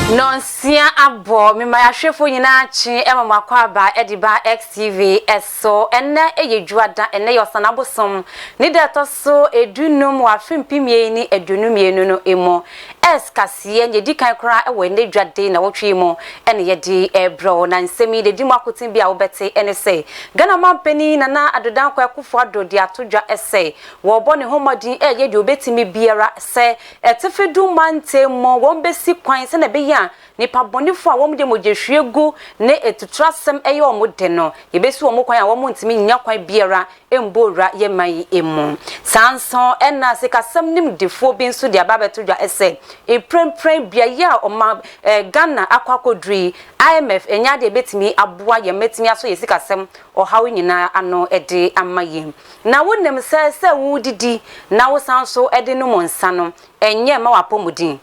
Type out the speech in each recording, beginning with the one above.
Nonsia abo me ma yahwefo nyina chi emamakwa ediba XTV eso enne eyejuada enne yosana bosom ni de toso edunum wa fimpimie ni edunumienu no emo eskasiye nyedi kan kra ewe ne dwade na wotwe mu ene yedi ebro na nsemi de dimu akotin bia wobete ene se Ghana mampani na adodan kwa akufo adodi atodwa ese wo bo ne homodin eyedi obetimi biara se etefedu mantemo wo besi kwan se na be nipa bonifo a wo mde mogehwiegu ne etutrasem eye omode no yebesi wo mokwan a wo ntimi nya kwan biara embora ye mai emu sanson ena sekasem nim defo bi nso de ababetodwa ese premprem bia ya oma Ghana akwakodri IMF enya de betimi aboa ye metimi aso yesikasem ohawo nyina ano ede amaye na wonem se wudidi na wo sanso ede no monsa no enye ma wapomudin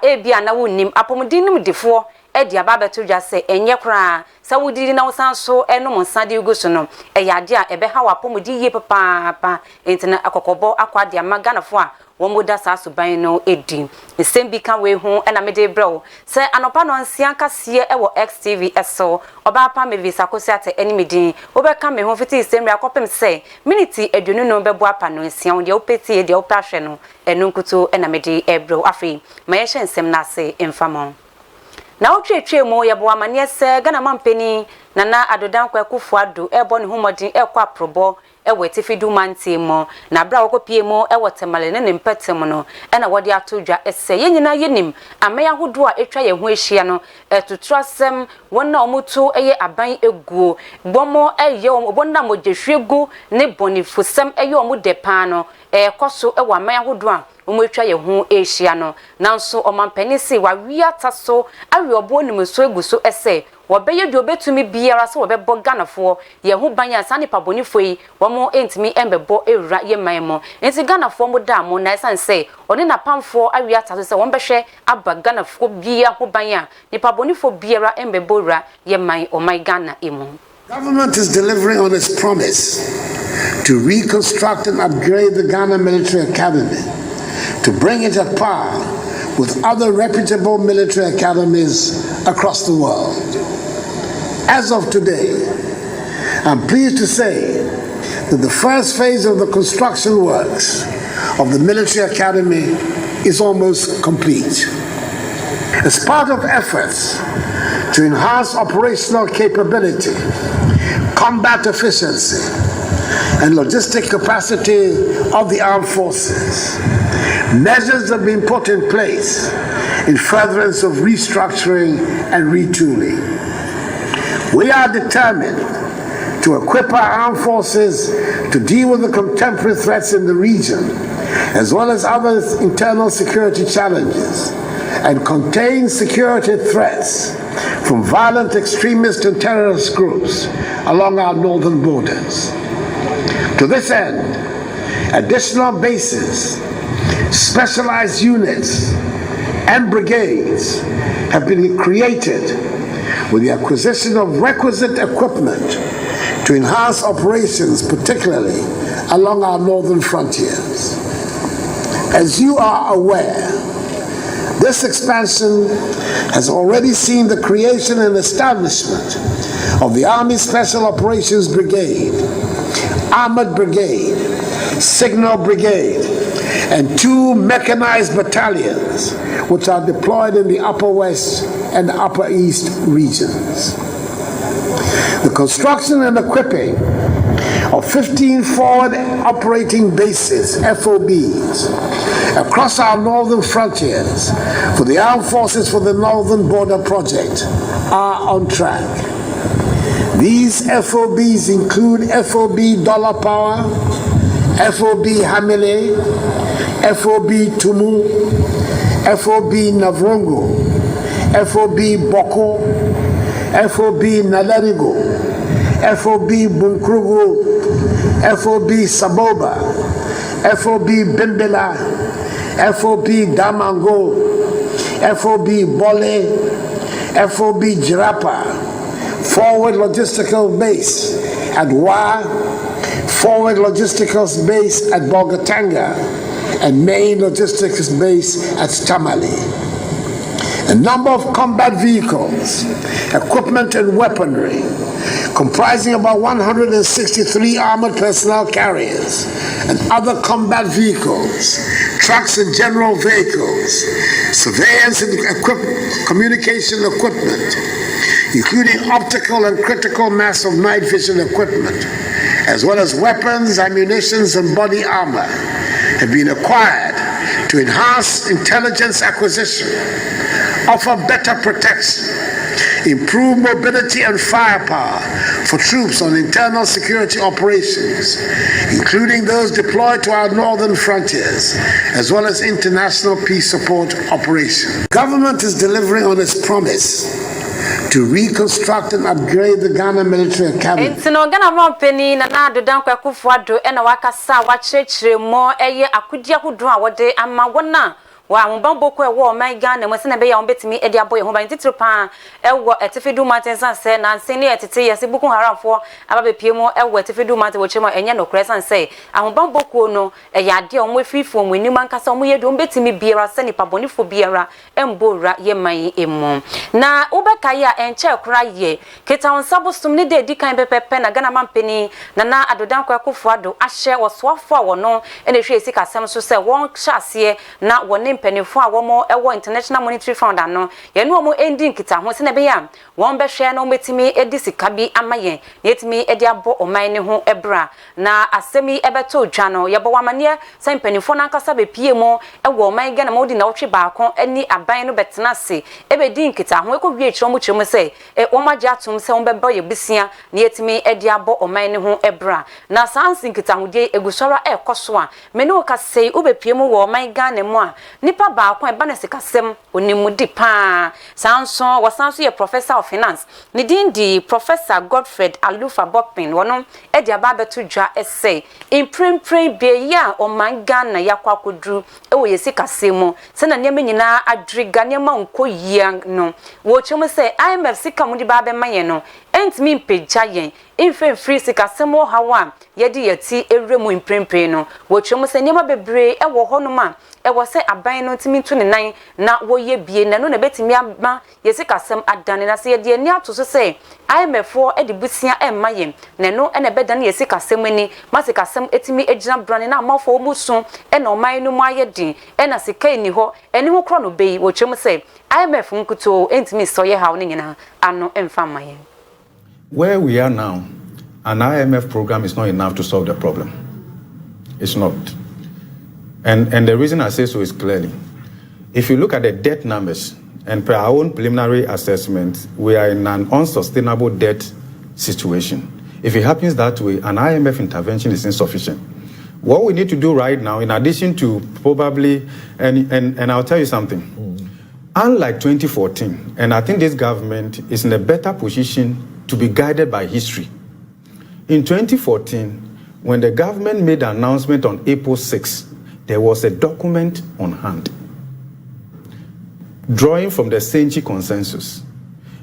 ebia na wonnim apomudin nim defo edi ababetodwa se enye kra sa wudidi na wo sanso eno monsa de ugo so no eyade a ebe ha wapomudi ye papa entina akokobo akwade amaganafo a womoda sasuban no edi nsem bi kan we hu ena mede bro se anopa no nsia kase ewo XTV eso oba pa me visa kosi ate enimedin obeka me hu fiti nsem ya kopem se minute edunu no bebo apa no nsia wo de opeti e de opahwe no enu nkuto ena mede ebro afi ma ye hye nsem na se emfamo na otwetwe mu ye bo amane se Ghana mampeni na adodan kwa kufu ado ebo ne humodin ekwa probo ewe tifidu mantemo na bra wokopie mu ewe temale ne mpetem no ena wode atodwa ese yenyina yenim ameya hodo a etwa ye ho ehia no etutrasem wona omutu eye aban eguo bomo eye obonna mogehwegu ne bonifusem eye omude pa no ekoso ewe ameya hodo a omwetwa ye ho ehia no nanso omampanisi wa wiata so awe obo nimso eguso ese wobeye de obetumi biara so wobebo Ghanafo ye ho banya sane pabonifo yi womo entimi embebo ewura ye manmo enti Ghanafo mo da mo na esanse oni na pamfo awiata so se wombehwe aba Ghanafo bia ho banya ni pabonifo biara embebo ewura ye man o my Ghana emu. Government is delivering on its promise to reconstruct and upgrade the Ghana Military Academy to bring it at par with other reputable military academies across the world. As of today, I'm pleased to say that the first phase of the construction works of the Military Academy is almost complete. As part of efforts to enhance operational capability, combat efficiency, and logistic capacity of the armed forces, measures have been put in place in furtherance of restructuring and retooling. We are determined to equip our armed forces to deal with the contemporary threats in the region, as well as other internal security challenges, and contain security threats from violent extremist and terrorist groups along our northern borders. To this end, additional bases, specialized units, and brigades have been created with the acquisition of requisite equipment to enhance operations, particularly along our northern frontiers. As you are aware, this expansion has already seen the creation and establishment of the Army Special Operations Brigade, Armored Brigade, Signal Brigade, and 2 mechanized battalions, which are deployed in the Upper West and Upper East regions. The construction and equipping of 15 forward operating bases, FOBs, across our northern frontiers for the Armed Forces for the Northern Border Project are on track. These FOBs include FOB Dollar Power, FOB Hamile, FOB Tumu, FOB Navrongo, FOB Boko, FOB Nalerigo, FOB Bunkrugu, FOB Saboba, FOB Bimbela, FOB Damango, FOB Bole, FOB Jirapa, Forward Logistical Base at Wa, Forward Logistical Base at Bogatanga, and Main Logistics Base at Tamale. A number of combat vehicles, equipment and weaponry, comprising about 163 armored personnel carriers and other combat vehicles, trucks and general vehicles, surveillance and communication equipment, including optical and critical mass of night vision equipment, as well as weapons, ammunition, and body armor, have been acquired to enhance intelligence acquisition, offer better protection, improve mobility and firepower for troops on internal security operations, including those deployed to our northern frontiers, as well as international peace support operations. Government is delivering on its promise to reconstruct and upgrade the Ghana Military Academy. Ntino Ghana Mompeni na Dodan Kwakufuado ena wakasa wachechire mo eye akudia hudu a wode ama wona wa mbambo ko ewo man Ghana mo se na be ya ombetimi edi aboye ho ban titiro pa ewo etifedu matensan se na nseni etete yesi buku harafo ababe piemu ewo etifedu mate wo chema enye no kresan se ahobambo ko no eya ade o mo efifo mo enim ankasa mo yedu ombetimi biara se ni pabonifo biara embora ye man emu na ubeka ya enche kura ye keta onsabo sumni de dikan pepepe na Ghana Mompeni na Adodan Kwakufuado ahye wosoafo a wono ene hwe esika sem so se won hyase na woni penifo a womo ewo International Monetary Fund ano ye no mo ending kita ho se na be ya won be hwe na ometimi edisika bi amaye yetimi edi abo oman ne ho ebra na asemi ebeto dwa no ye bo wamane se penifo na nkasa be pie mo ewo oman Ghana mo di na wotwe baako ani aban no betena se ebedi nkita ho ekobwie chiro mo chiro se womaje atum se won be ba ye bisia na yetimi edi abo oman ne ho ebra na sansi nkita ho die egusora ekoso a meni o ka sei obepie mo wo oman Ghana mo a nipa baako e ba na sikasem onimudi pa sanso wasanso ye professor of finance ni di Professor Godfred Alufa Bokpin wono e dia ba beto dwa essay imprempre be ya oman Ghana yakwakodru e wo ye sikasem se na niam nyina adriga niam nko yia no wo chemo se IMF sika mu di ba be maye no entimi mpegya yen infe free sikasem wo hawa ye di yati ewremu imprempre no wo chemo se niam bebre e wo hono ma e wo se aban no ntimi tu ne nan na wo ye bie na no na betimi ama ye sikasem adane na se ye de ani ato so se IMF e di busia e maye na no e na bedane ye sikasem ani ma sikasem etimi ejina brane na amafo omusu e na oman no mu aye din e na sika eni ho eni ho kro no bei wo chemu se IMF nkuto entimi so ye hawo ne nyina ano emfa maye. Where we are now, an IMF program is not enough to solve the problem. It's not. And the reason I say so is clearly, if you look at the debt numbers, and per our own preliminary assessment, we are in an unsustainable debt situation. If it happens that way, an IMF intervention is insufficient. What we need to do right now, in addition to probably, and I'll tell you something, unlike 2014, and I think this government is in a better position to be guided by history. In 2014, when the government made the announcement on April 6, there was a document on hand, drawing from the Senchi Consensus.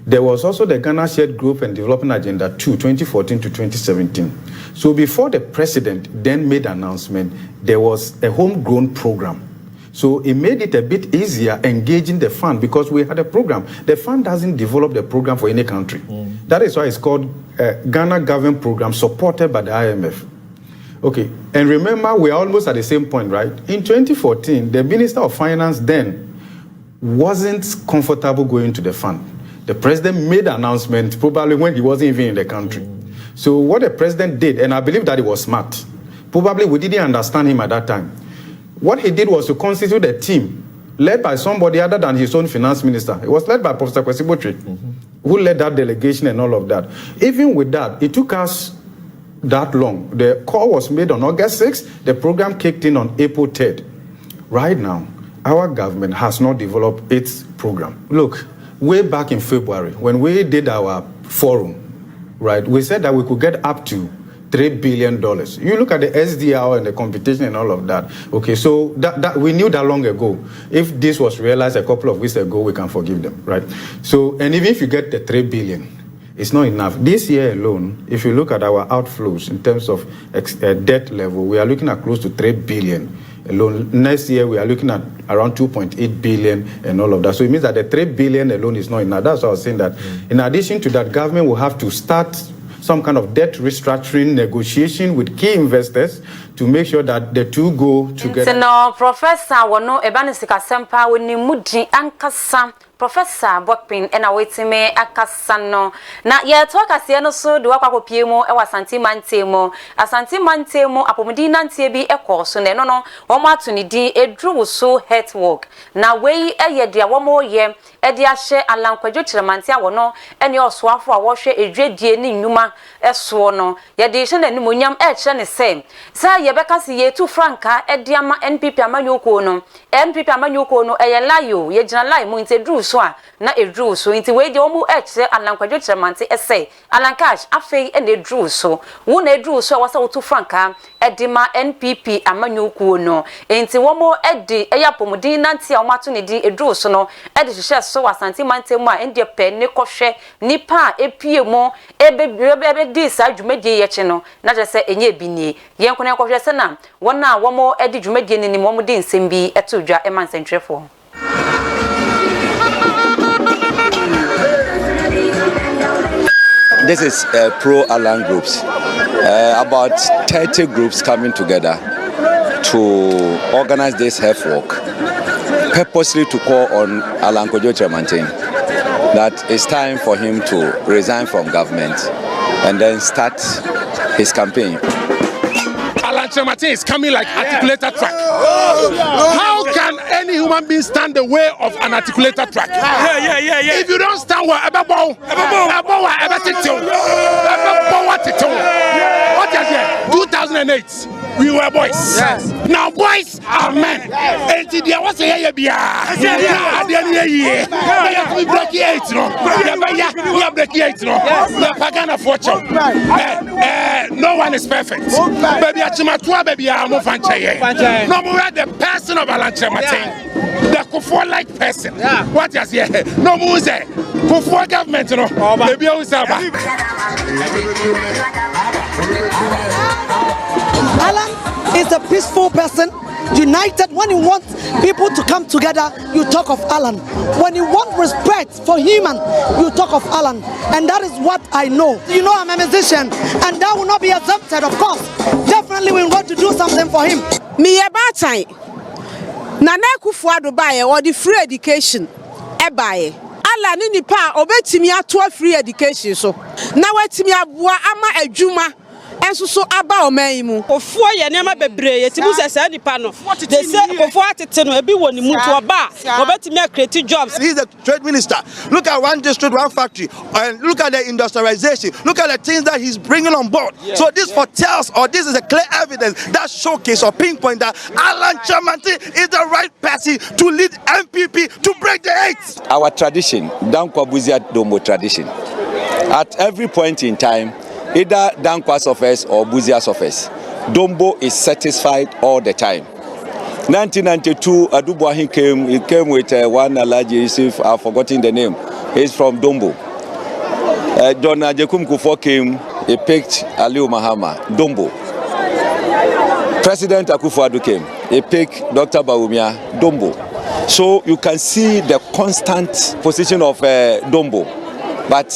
There was also the Ghana Shared Growth and Development Agenda 2, 2014 to 2017. So before the president then made the announcement, there was a homegrown program. So it made it a bit easier engaging the fund because we had a program. The fund doesn't develop the program for any country. That is why it's called Ghana Government Program supported by the IMF. Okay, and remember, we're almost at the same point, right? In 2014, the Minister of Finance then wasn't comfortable going to the fund. The president made an announcement probably when he wasn't even in the country. So what the president did, and I believe that he was smart, probably we didn't understand him at that time. What he did was to constitute a team led by somebody other than his own finance minister. It was led by Professor Kwesi Botry, who led that delegation and all of that. Even with that, it took us that long. The call was made on August 6th. The program kicked in on April 3rd. Right now, our government has not developed its program. Look, way back in February, when we did our forum, right, we said that we could get up to $3 billion. You look at the SDR and the competition and all of that. Okay, so that we knew that long ago. If this was realized a couple of weeks ago, we can forgive them, right? So, and even if you get the $3 billion, it's not enough. This year alone, if you look at our outflows in terms of debt level, we are looking at close to $3 billion. alone. Next year, we are looking at around 2.8 billion and all of that. So it means that the 3 billion alone is not enough. That's what I was saying, that in addition to that, government will have to start some kind of debt restructuring negotiation with key investors to make sure that the two go together. No, Professor, wono ebanisika sempa woni mudi ankasa. Professor Bokpin ena wetime akasa no na ye to akase no so de wakwa kopie mu e wasanti mantemu asanti mantemu apomudi nantie bi ekoso na no no wo ma to ni din edru so health work na wei eye dia wo mo ye e dia hye alankwadwo kiremanti a wono ene osoafo a wo hwe edwedie ni nnuma eso no ye de hye na ni monyam e kire ne se sa ye beka se ye tu franka e dia ma NPP amanyoko no NPP amanyoko no eye layo ye gina lai mu intedru so na edru so inti we de omu ekse alankwadwo kiremanti ese alankash afei ene edru so wo na edru so wasa wotu franka edima NPP amanyoko no inti wo mo edi eyapomudin nanti a omato ne di edru so no edi hye so wasanti mantemu a ende pe ne kohwe nipa epie mo ebe di sa dwumedie ye che no na je se enye binie ye nkone kohwe se na wona wo mo edi dwumedie ni mo mo di nsem bi etodwa emansentrefo. This is pro-Alan groups, about 30 groups coming together to organize this health walk, purposely to call on Alan Kwadwo Kyerematen that it's time for him to resign from government and then start his campaign. Alan Kyerematen is coming like articulated track. How can any human being stand the way of an articulated track? If you don't stand well, what is it? 2008, we were boys. Yes. Now boys are men. And there was a year beyond. At the end of the year, we break 8, no? We are breaking 8, no? The Pagana fortune. No one is perfect. Baby, baby, I'm no more the person of Alan Kyerematen. The Kufuor-like person. What is here? No more say Kufuor government, no. Baby, Alan is a peaceful person, united. When you want people to come together, you talk of Alan. When you want respect for human, you talk of Alan. And that is what I know. You know I'm a musician, and that will not be exempted, of course. Definitely we want to do something for him. Me about time. Nana Kufuor Dubai or the free education. Ebaye. Alan ni pa obetimi ato free education so. Na wetimi aboa ama adwuma. Enso so aba omaimu Kufuor ye nema bebre ye tibu se nipa no they say Kufuor atete no ebi woni mutu oba obetimi create jobs. He's the trade minister. Look at one district, one factory, and look at the industrialization. Look at the things that he's bringing on board. So this foretells, or this is a clear evidence that showcase or pinpoint that Alan Kyerematen is the right person to lead MPP to break the 8. Our tradition, Dankwa Buzia Dombo tradition, at every point in time, either Dankwa's office or Buzia's office, Dombo is satisfied all the time. 1992, Adubuahi came. He came with one Alhaji Yusuf. I've forgotten the name. He's from Dombo. John Ajekum Kufuor came. He picked Aliu Mahama, Dombo. President Akufo-Addo came. He picked Dr. Bawumia, Dombo. So you can see the constant position of Dombo. But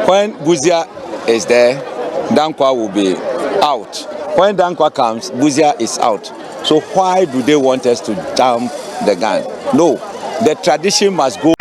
when Buzia is there, Dankwa will be out. When Dankwa comes, Buzia is out. So why do they want us to jump the gun? No, the tradition must go.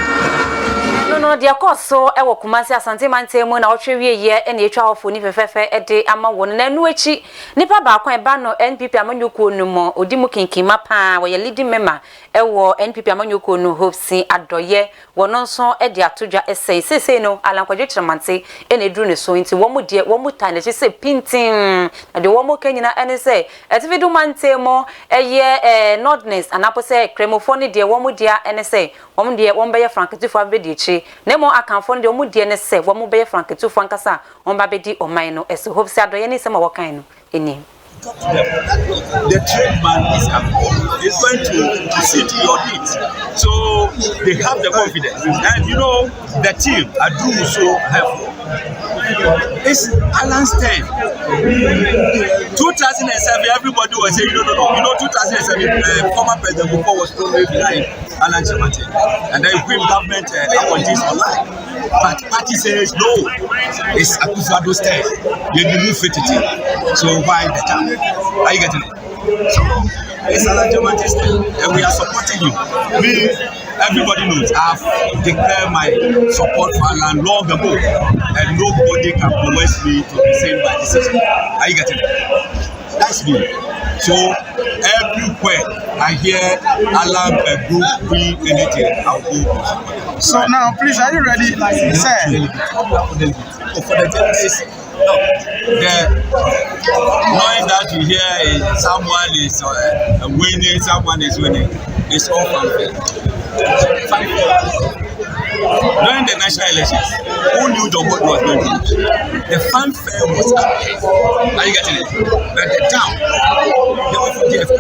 No, dear course, so I will Kumasi Asante Mantemu na otwe ye ene etwa hofo ni fefefe ede ama won na nu echi nipa ba kwan ba no NPP amanyoko no mo odimu kinkima pa we leading member ewo NPP amanyoko no Hopsin Adoye wono nso ede atodwa sese no Alan Kwadwo Kyerematen ene duru ne so nti wo mu de wo mu tan ne se pintin na de wo mu kanyina ene se etividu Mantemu eye nordness anapo se kremofone de wo mu dia ene se wo mu de wo mbeye franketifo abedi echi Nemo akanfo de omu de ne se wo mo be franketu fankasa on ba bedi oman no ese hope se adoye ni se ma wokan no eni the trade man is going to see to your needs, so they have the confidence, and you know the team are doing so helpful. It's Alan's turn. 2007, everybody was saying, no. You know, 2007, former President Bufo was probably behind Alan Kyerematen. And the Equip government appointees online. But party says, no, it's Akufo-Addo's turn. You remove it. So why the time? Are you getting it? So it's Alan Kyerematen's turn. And we are supporting you. Everybody knows I've declared my support for Alan long ago, and nobody can coerce me to be saying my decision. Are you getting it? That's me. So everywhere I hear Alan group be anything, I'll go. So now, please, are you ready? Sir. For the things, no, the noise that you hear is someone is winning, someone is winning. It's all fanfare. During the national elections, who knew the vote was going to lose? The fanfare was up there. Are you getting it? But the town, they were for JFK.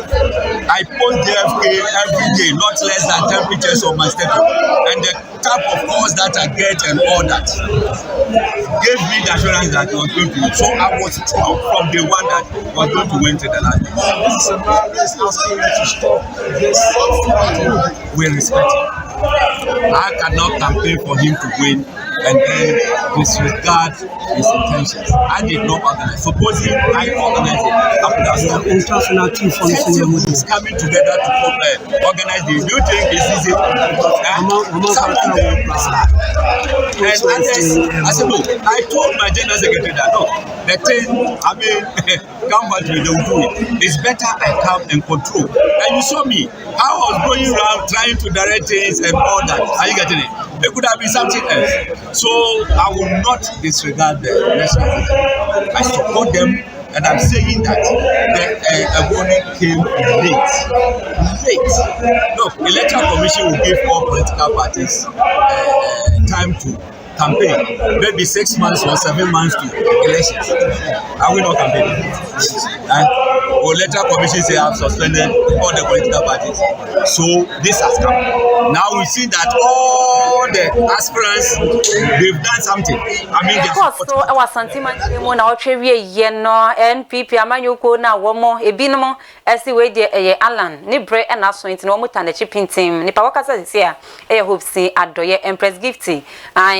I post JFK every day, not less than 10 pictures of my statement. And the type of calls that I get and all that gave me the assurance that I was going to win. So I was told from day one that I was going to win to the last day. This is a man that's asking you to stop this. We respect him. I cannot campaign for him to win and then disregard his intentions. I did not organize. Supposing I organized it, I would have stopped it. International team is coming together to organize this. Do you think it's easy? Some of them and others, I said, no, I told my general secretary that no, the thing, I mean, come back to me, they will do it. It's better I come and control. And you saw me, how I was going around trying to direct things and all that. Are you getting it? It could have been something else. So I will not disregard the national secretary. I support them, and I'm saying that the warning came late. Look, electoral commission will give all political parties time to campaign, maybe 6 months or 7 months to elections. Are we not campaigning? Or electoral commission say I've suspended all the political parties. So this has come. Now we see that all the aspirants, they've done something. I mean, of course, so our sentiment na otwe no NPP amanyoko na womo ebinimo esi we de Alan ni bre na so nti no muta na chipintim ni pa wakasa sisi a Hopesi Adoye Empress Gifty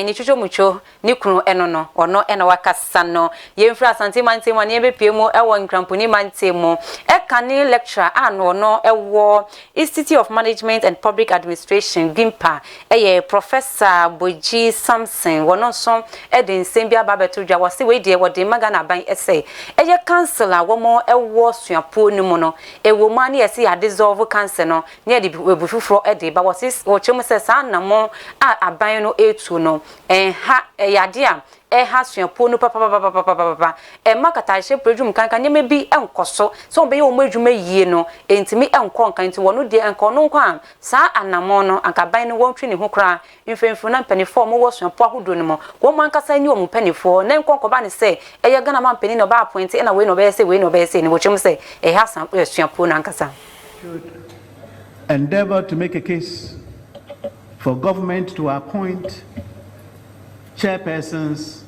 ni chucho mucho ni kunu eno no ono ena wakasa no yemfra sentiment mo na ebepiemu ewo nkramponi mantemu ekani lecturer ano no ewo Institute of Management and Public Administration GIMPA Professor Boji Samson wono so edin sembia babeto dwa wose we de wode magana ban essay councilor womo ewo suapo ni mu no ewo ma na yesi ya dissolve council no na e de ebufufuro ede ba wose wo chemu se sa na mo aban no etu no ha yade a ha suapo no papa makata hye produm kankan nyeme bi enkoso so be ye o madwuma yie no entimi enko nkan nti wono de enko no nkwa sa anamo no ankaban no wontwe ne ho kra mfemfu na mpanifo mo wo suapo ahodo no mo wo mankasa ni o mpanifo na enko ba ne se eye gana ma mpani no ba appoint na we no be se we no be se ni wo chem se ha suapo no ankasa endeavor to make a case for government to appoint chairpersons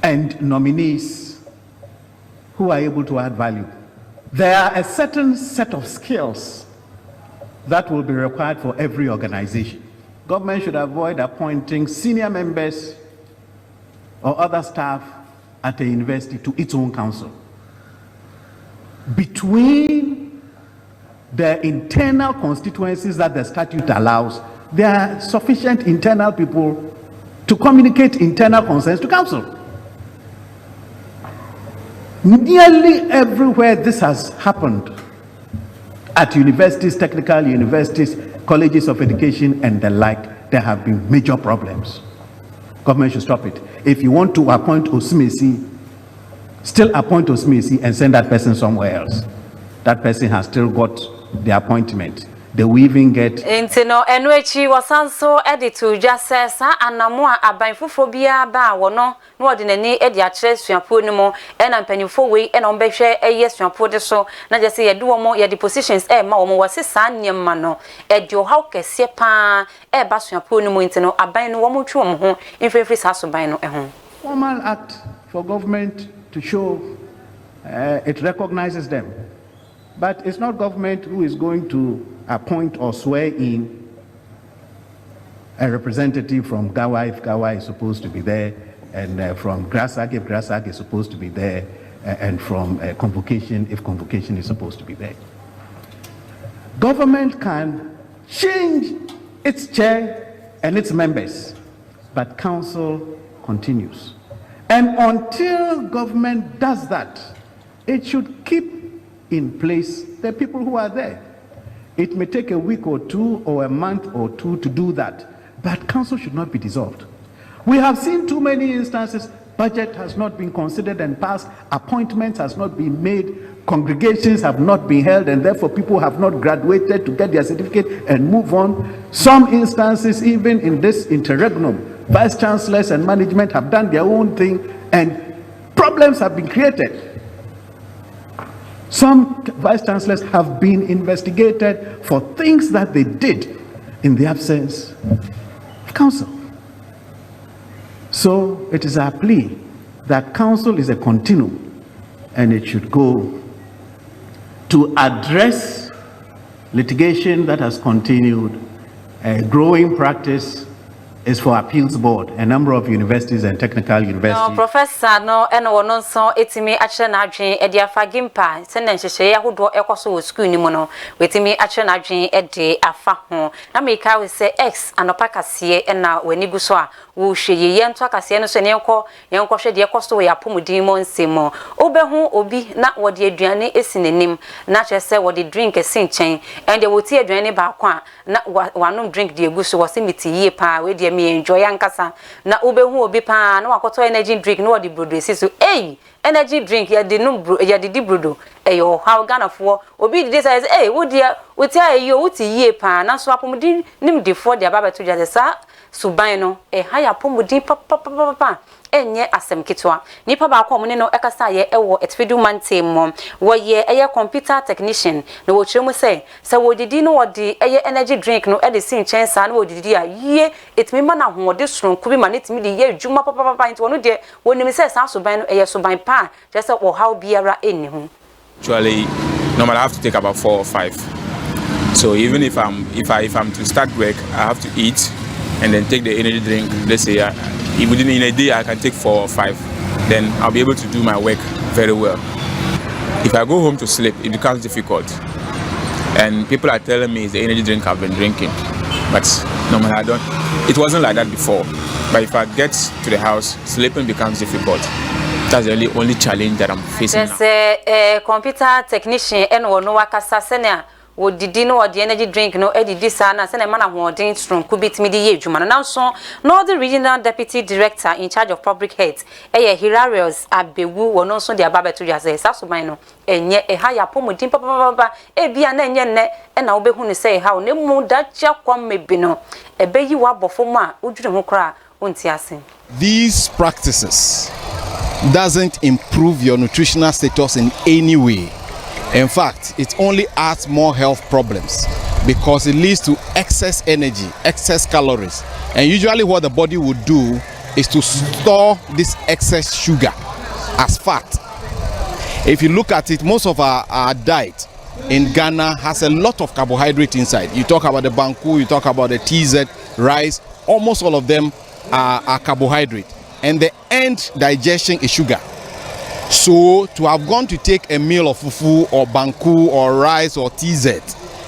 and nominees who are able to add value. There are a certain set of skills that will be required for every organization. Government should avoid appointing senior members or other staff at a university to its own council. Between the internal constituencies that the statute allows, there are sufficient internal people to communicate internal concerns to council. Nearly everywhere this has happened, at universities, technical universities, colleges of education and the like, there have been major problems. Government should stop it. If you want to appoint Osimesi, still appoint Osimesi and send that person somewhere else. That person has still got the appointment. they will even get. Intino enwechi wasanso editu jasesa anamwa abanfufo bia ba wono no ordinary edi akire suapo ni mo ena mpanifo we ena ombehwe eye suapo de so na je se ye do mo ye depositions ma wo mo wasesa nyemma no edi o haw kese pa ba suapo ni mo intino aban no wo mo twu mo ho infrefri saso ban no ho. Formal act for government to show it recognizes them. But it's not government who is going to appoint or swear in a representative from Gawa if Gawa is supposed to be there, and from Grasag if Grasag is supposed to be there, and from Convocation if Convocation is supposed to be there. Government can change its chair and its members, but council continues. And until government does that, it should keep in place the people who are there. It may take a week or two or a month or two to do that, but council should not be dissolved. We have seen too many instances, budget has not been considered and passed, appointments has not been made, congregations have not been held, and therefore people have not graduated to get their certificate and move on. Some instances, even in this interregnum, vice chancellors and management have done their own thing and problems have been created. Some vice chancellors have been investigated for things that they did in the absence of council. So it is our plea that council is a continuum and it should go to address litigation that has continued. A growing practice is for appeals board, a number of universities and technical universities. No, Professor, no, and no so etimi action adwin e dia fagimpa send nhehye yahodo ekoso school ni mo no wetimi action adwin e de afa ho na make we say x anopa kase e na wani gu so a wo hweye ye nto kase no so ne yenko hwe de ekoso we apomudin mo nsemo obehu obi na wode aduane esinenim na chese wode drink esinchen and the woti aduane ba kwa na wanom drink de egu so wose miti ye pa we de me enjoy ankasa na obehu obi pa na wakoto energy drink no wode brodo esiso energy drink ya de no ya de brodo eyo how Ghana for obi de say wo dia woti ayo woti ye pa na so apomudin nim de for de baba to just sa suban no haya apomudin pa enye asem kitwa nipa ba kwa no ekasa ye ewo etfedu mante mo wo ye eye computer technician no wo chiremu say wo didi no wodi eye energy drink no e de sin chensa no wo didi a ye etimi ma na hoode soronku bi ma netimi de ye adwuma papa nti wono de wonimi say sa suban no eye suban pa just wo how biara enni ho. Actually, normally I have to take about 4 or 5. So even if I'm to start work, I have to eat and then take the energy drink. Let's say within a day I can take 4 or 5. Then I'll be able to do my work very well. If I go home to sleep, it becomes difficult. And people are telling me it's the energy drink I've been drinking. But normally I don't. It wasn't like that before. But if I get to the house, sleeping becomes difficult. That's the only challenge that I'm facing now. There's a computer technician and no wakasa senia wo didi no the energy drink no edidi sana senia man ahoden strong kubitimi di ye adwuma now so no the regional deputy director in charge of public health Hilarious Abewu wono so the ababeto jase sasoman no enye haya pomodin papa bia na enye ne na wo behu ne say how ne mu dacha kwam mebi no ebeyi wa bofo mu a udwure ho kra onti ase. These practices doesn't improve your nutritional status in any way. In fact, it only adds more health problems because it leads to excess energy, excess calories. And usually what the body would do is to store this excess sugar as fat. If you look at it, most of our diet in Ghana has a lot of carbohydrate inside. You talk about the banku, you talk about the TZ, rice, almost all of them are carbohydrate. And the end digestion is sugar. So to have gone to take a meal of fufu or banku or rice or TZ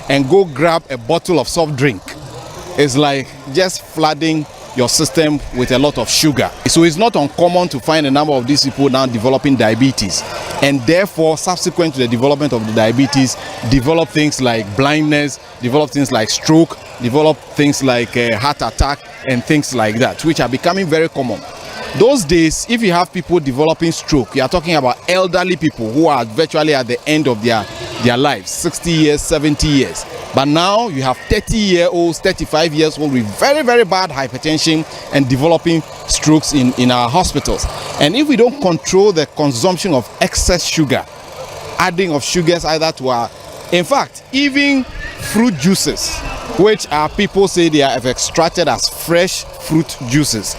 and go grab a bottle of soft drink is like just flooding your system with a lot of sugar. So it's not uncommon to find a number of these people now developing diabetes, and therefore subsequent to the development of the diabetes develop things like blindness, develop things like stroke, develop things like heart attack and things like that, which are becoming very common. Those days, if you have people developing stroke, you are talking about elderly people who are virtually at the end of their lives, 60 years, 70 years. But now you have 30-year-olds, 35 years old with very, very bad hypertension and developing strokes in our hospitals. And if we don't control the consumption of excess sugar, adding of sugars either to our, in fact, even fruit juices, which our people say they have extracted as fresh fruit juices,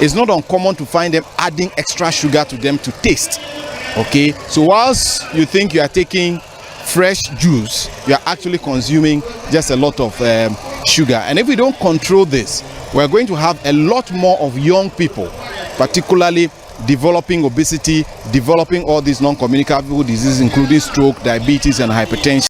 it's not uncommon to find them adding extra sugar to them to taste. Okay, so whilst you think you are taking fresh juice, you are actually consuming just a lot of sugar. And if we don't control this, we're going to have a lot more of young people, particularly developing obesity, developing all these non-communicable diseases, including stroke, diabetes, and hypertension.